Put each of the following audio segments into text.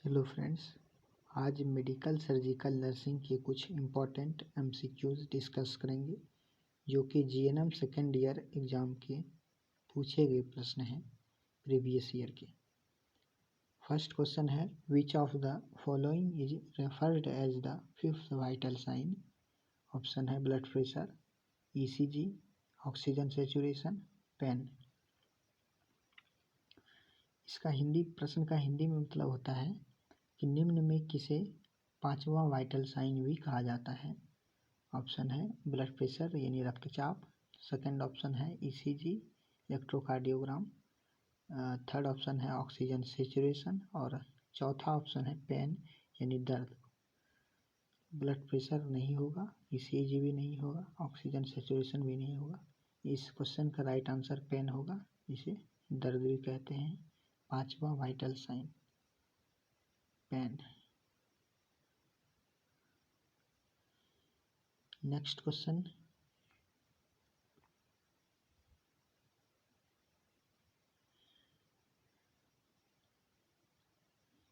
Hello friends, आज medical surgical nursing के कुछ इम्पोर्टेंट एमसीक्यूज डिस्कस करेंगे जो कि जीएनएम सेकेंड ईयर एग्ज़ाम के पूछे गए प्रश्न हैं प्रीवियस ईयर के। फर्स्ट क्वेश्चन है, which of the following is referred as the fifth vital sign. Option है blood pressure, ECG, oxygen saturation, pain. इसका प्रश्न का हिंदी में मतलब होता है कि निम्न में किसे पांचवा वाइटल साइन भी कहा जाता है। ऑप्शन है ब्लड प्रेशर यानी रक्तचाप, सेकंड ऑप्शन है ईसीजी इलेक्ट्रोकार्डियोग्राम, थर्ड ऑप्शन है ऑक्सीजन सेचुरेशन और चौथा ऑप्शन है पेन यानी दर्द। ब्लड प्रेशर नहीं होगा, ईसीजी भी नहीं होगा, ऑक्सीजन सेचुरेशन भी नहीं होगा। इस क्वेश्चन का राइट आंसर पेन होगा, इसे दर्द भी कहते हैं। पांचवा vital sign pain. Next question,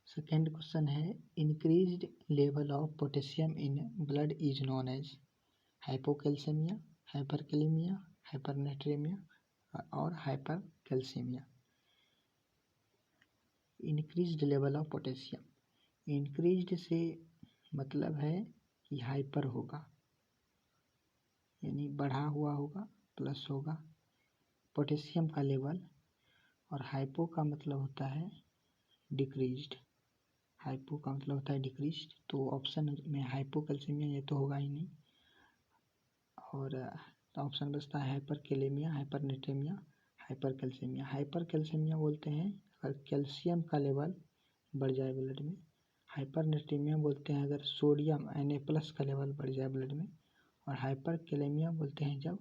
second question है, increased level of potassium in blood is known as hypocalcaemia, hyperkalaemia, hypernatraemia और hypercalcaemia. Increased level of potassium, increased से मतलब है कि हाइपर होगा यानी बढ़ा हुआ होगा, प्लस होगा पोटेशियम का लेवल, और हाइपो का मतलब होता है डिक्रीज्ड। हाइपो का मतलब होता है डिक्रीज्ड, तो ऑप्शन में हाइपोकैल्सेमिया ये तो होगा ही नहीं, और ऑप्शन बचता है हाइपरकैलेमिया, हाइपरनेट्रेमिया, हाइपरकैल्सेमिया। हाइपरकैल्सेमिया बोलते हैं अगर कैल्शियम का लेवल बढ़ जाए ब्लड में। हाइपरनेट्रेमिया बोलते हैं अगर सोडियम Na+ का लेवल बढ़ जाए ब्लड में। और हाइपरकैलेमिया बोलते हैं जब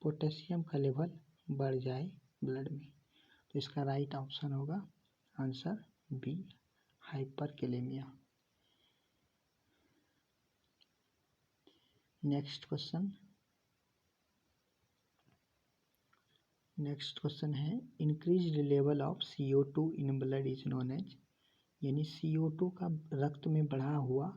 पोटेशियम का लेवल बढ़ जाए ब्लड में। तो इसका राइट ऑप्शन होगा answer B, hyperkalaemia. Next question है, increased level of CO2 in blood is known as, यानी CO2 का रक्त में बढ़ा हुआ,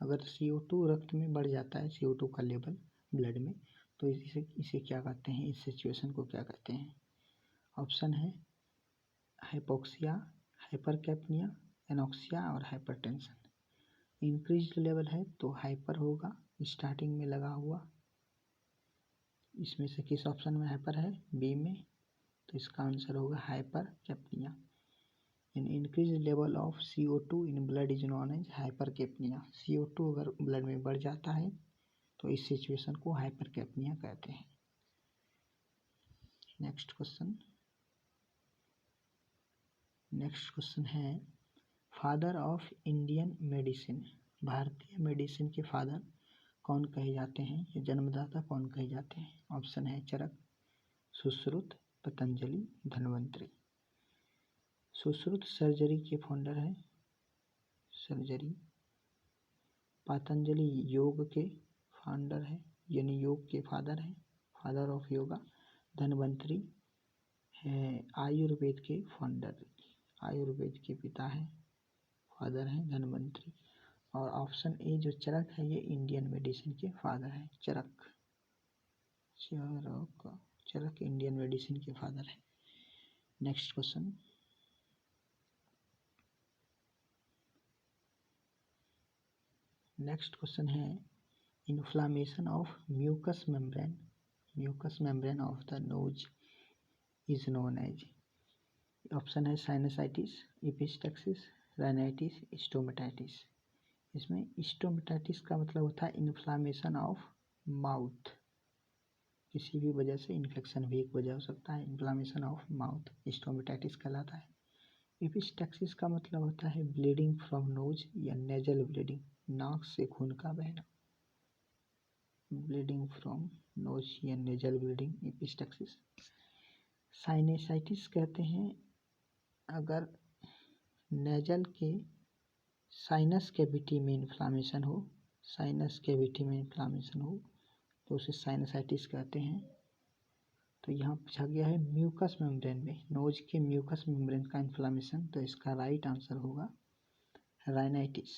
अगर CO2 रक्त में बढ़ जाता है, CO2 का लेवल ब्लड में, तो इसे क्या कहते हैं, इस सिचुएशन को क्या कहते हैं। ऑप्शन है हाइपोक्सिया, हाइपरकैप्निया, एनोक्सिया और हाइपरटेंशन। इंक्रीज्ड लेवल है तो हाइपर होगा, स्टार्टिंग में लगा हुआ। इसमें से किस ऑप्शन में हाइपर है, बी में, तो इसका आंसर होगा hypercapnia. Increase level of CO2 in blood is known as hypercapnia. CO2 अगर ब्लड में बढ़ जाता है तो इस सिचुएशन को हाइपरकैप्निया कहते हैं। नेक्स्ट क्वेश्चन है, फादर ऑफ इंडियन मेडिसिन, भारतीय मेडिसिन के फादर कौन कहे जाते हैं, या जन्मदाता कौन कहे जाते हैं। ऑप्शन है चरक, सुश्रुत, पतंजलि, धन्वंतरी। सुश्रुत सर्जरी के फाउंडर है, सर्जरी। पतंजलि योग के फाउंडर है यानी योग के फादर है, फादर ऑफ योगा। धन्वंतरी है आयुर्वेद के फाउंडर, आयुर्वेद के पिता है, फादर हैं धन्वंतरी। और ऑप्शन ए जो चरक है ये इंडियन मेडिसिन के फादर है, चरक इंडियन मेडिसिन के फादर है। नेक्स्ट क्वेश्चन है, inflammation of mucous membrane of the nose is known as. Option है साइनसाइटिस, एपिस्टैक्सिस, राइनाइटिस, स्टोमेटाइटिस। इसमें स्टोमेटाइटिस का मतलब होता है इन्फ्लामेशन ऑफ माउथ, किसी भी वजह से इन्फेक्शन भी एक वजह हो सकता है, इन्फ्लामेशन ऑफ माउथ स्टोमेटाइटिस कहलाता है। एपिस्टैक्सिस का मतलब होता है ब्लीडिंग फ्रॉम नोज या नेजल ब्लीडिंग, नाक से खून का बहना, ब्लीडिंग फ्रॉम नोज या नेजल ब्लीडिंग एपिस्टैक्सिस। साइनसाइटिस कहते हैं अगर नेजल के साइनस कैविटी में इन्फ्लामेशन हो, तो उसे साइनसाइटिस कहते हैं। तो यहाँ पूछा गया है म्यूकस मेम्ब्रेन में, नोज के म्यूकस मेम्ब्रेन का इन्फ्लामेशन, तो इसका राइट आंसर होगा rhinitis,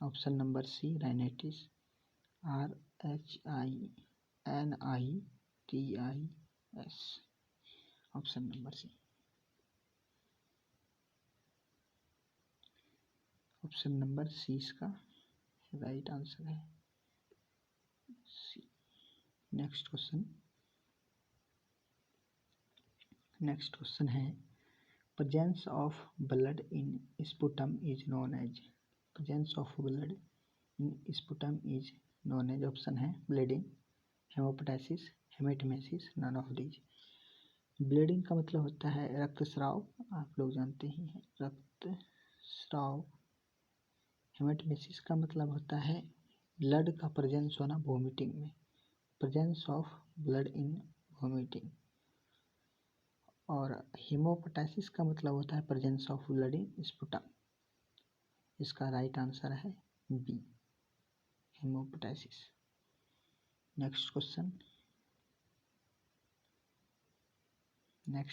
option number C rhinitis, RHINITIS, option number C. Option number C इसका राइट आंसर है, सी। नेक्स्ट क्वेश्चन है presence of blood in sputum is known as, presence of blood in sputum is known as, option है bleeding, haemoptysis, haematemesis, none of these. Bleeding का मतलब होता है रक्तस्राव, आप लोग जानते ही हैं रक्तस्राव। हेमेटमेसिस का मतलब होता है ब्लड का प्रेजेंस होना वोमिटिंग में, presence of blood in vomiting. और हेमोपोटाइसिस का मतलब होता है presence of blood in sputum. इसका राइट आंसर है बी, हेमोपोटाइसिस। नेक्स्ट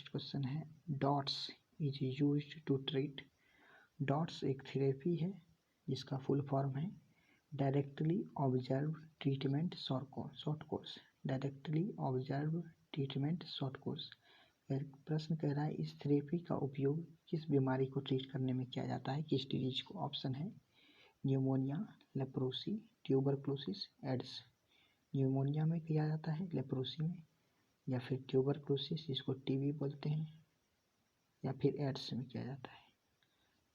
क्वेश्चन है DOTS is used to treat, DOTS एक थेरेपी है जिसका फुल फॉर्म है directly observe treatment short course, directly observe treatment short course. प्रश्न कह रहा है इस थेरेपी का उपयोग किस बीमारी को ट्रीट करने में किया जाता है, किस डिजीज को। ऑप्शन है pneumonia, leprosy, tuberculosis, AIDS. Pneumonia में किया जाता है, लेप्रोसी में, या फिर ट्यूबरक्लोसिस जिसको टीबी बोलते हैं, या फिर एड्स में किया जाता है।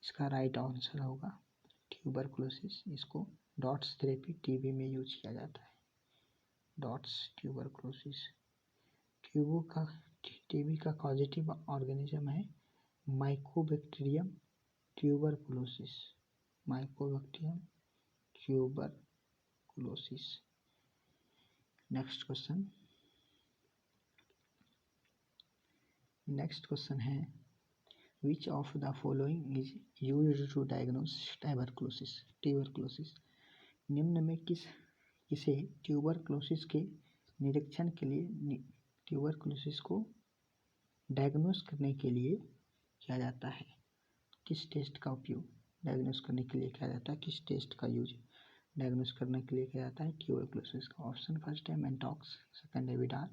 इसका राइट आंसर होगा ट्यूबरक्लोसिस। इसको डॉट्स थेरेपी टीबी में यूज किया जाता है, डॉट्स ट्यूबरक्लोसिस। टीबी का पॉजिटिव ऑर्गेनिज्म है mycobacterium tuberculosis, mycobacterium tuberculosis. Next question है which of the following is used to diagnose tuberculosis. निम्न में किसे ट्यूबरकुलोसिस के निरीक्षण के लिए, ट्यूबरकुलोसिस को डायग्नोस करने के लिए किया जाता है, किस टेस्ट का उपयोग डायग्नोस करने के लिए किया जाता है, किस टेस्ट का यूज डायग्नोस करने के लिए किया जाता है ट्यूबरकुलोसिस का। ऑप्शन फर्स्ट है मेंटॉक्स, सेकंड है विडाल,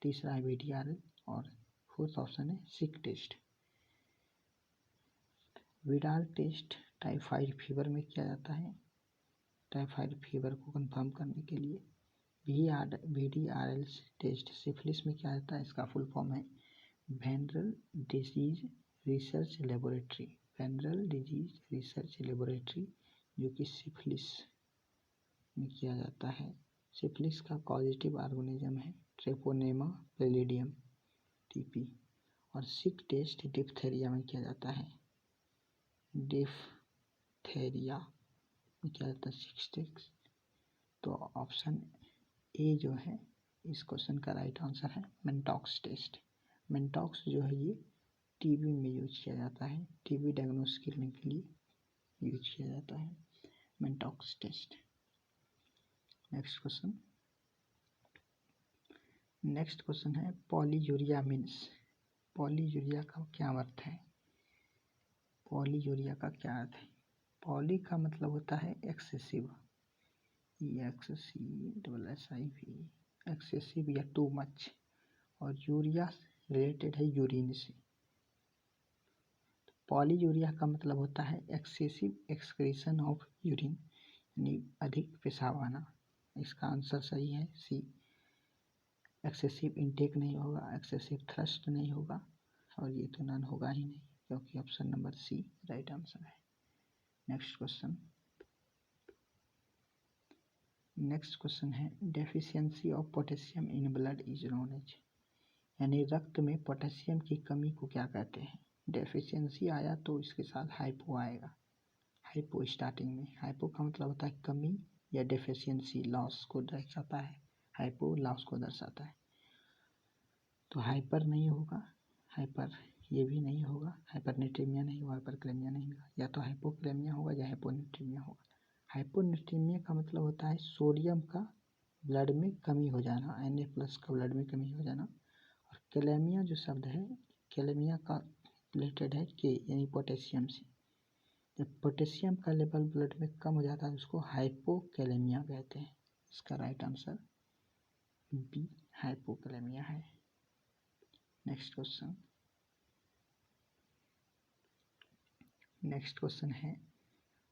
तीसरा है VTRL और फोर्थ ऑप्शन है Schick test. Widal test typhoid fever में किया जाता है, टाइफाइड फीवर को कंफर्म करने के लिए। VDRL टेस्ट सिफिलिस में किया जाता है, इसका फुल फॉर्म है venereal disease research laboratory, venereal disease research laboratory, जो कि सिफिलिस में किया जाता है। सिफिलिस का पॉजिटिव ऑर्गेनिज्म है ट्रेपोनेमा पैलिडियम TP। और सिक टेस्ट डिप्थेरिया में किया जाता है, डिप्थेरिया में किया जाता है सिक टेस्ट। तो ऑप्शन ए जो है इस क्वेश्चन का राइट आंसर है मेंटॉक्स टेस्ट। मेंटॉक्स जो है ये टीबी में यूज किया जाता है, टीबी डायग्नोस करने के लिए यूज किया जाता है मेंटॉक्स टेस्ट। नेक्स्ट क्वेश्चन है पॉलीयूरिया मीन्स, पॉलीयूरिया का क्या अर्थ है, पॉलीयूरिया का क्या अर्थ है। पॉली का मतलब होता है एक्सेसिव, एक्सेसिव या टू मच, और यूरिया रिलेटेड है यूरिन से। पॉलीयूरिया का मतलब होता है एक्सेसिव एक्सक्रीशन ऑफ यूरिन, यानी अधिक पेशाब आना। इसका आंसर सही है सी, एक्सेसिव इनटेक नहीं होगा, एक्सेसिव थ्रस्ट नहीं होगा, और ये तो नन होगा ही नहीं, क्योंकि option number C right answer है। नेक्स्ट क्वेश्चन है deficiency of potassium in blood is known as, यानी रक्त में पोटेशियम की कमी को क्या कहते हैं। डेफिशिएंसी आया तो इसके साथ हाइपो आएगा, हाइपो स्टार्टिंग में। हाइपो का मतलब होता है कमी या डेफिशिएंसी लॉस को दर्शाता है, हाइपो लॉस को दर्शाता है। तो हाइपर नहीं होगा, हाइपर ये भी नहीं होगा, हाइपरनेट्रीमिया नहीं होगा, हाइपरक्लेमिया नहीं होगा, या तो हाइपोक्लेमिया होगा या हाइपोनेट्रीमिया होगा। हाइपोनेट्रीमिया का मतलब होता है सोडियम का ब्लड में कमी हो जाना, Na+ का ब्लड में कमी हो जाना। और कैलेमिया जो शब्द है, कैलेमिया का रिलेटेड है के यानी पोटेशियम से, जब पोटेशियम का लेवल ब्लड में कम हो जाता है उसको हाइपोकैलेमिया कहते हैं। इसका राइट आंसर बी हाइपोकैलेमिया है। नेक्स्ट क्वेश्चन है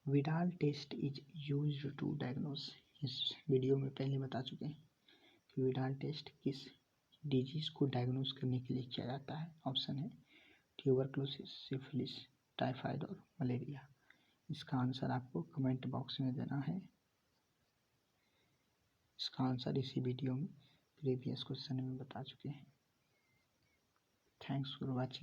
Widal test is used to diagnose. इस वीडियो में पहले बता चुके हैं कि विडाल टेस्ट किस डिजीज को डायग्नोस करने के लिए किया जाता है। ऑप्शन है ट्यूबरक्लोसिस, सिफिलिस, टाइफाइड और मलेरिया। इसका आंसर आपको कमेंट बॉक्स में देना है। इसका आंसर इसी वीडियो में प्रीवियस क्वेश्चन में बता चुके हैं। Thanks for watching.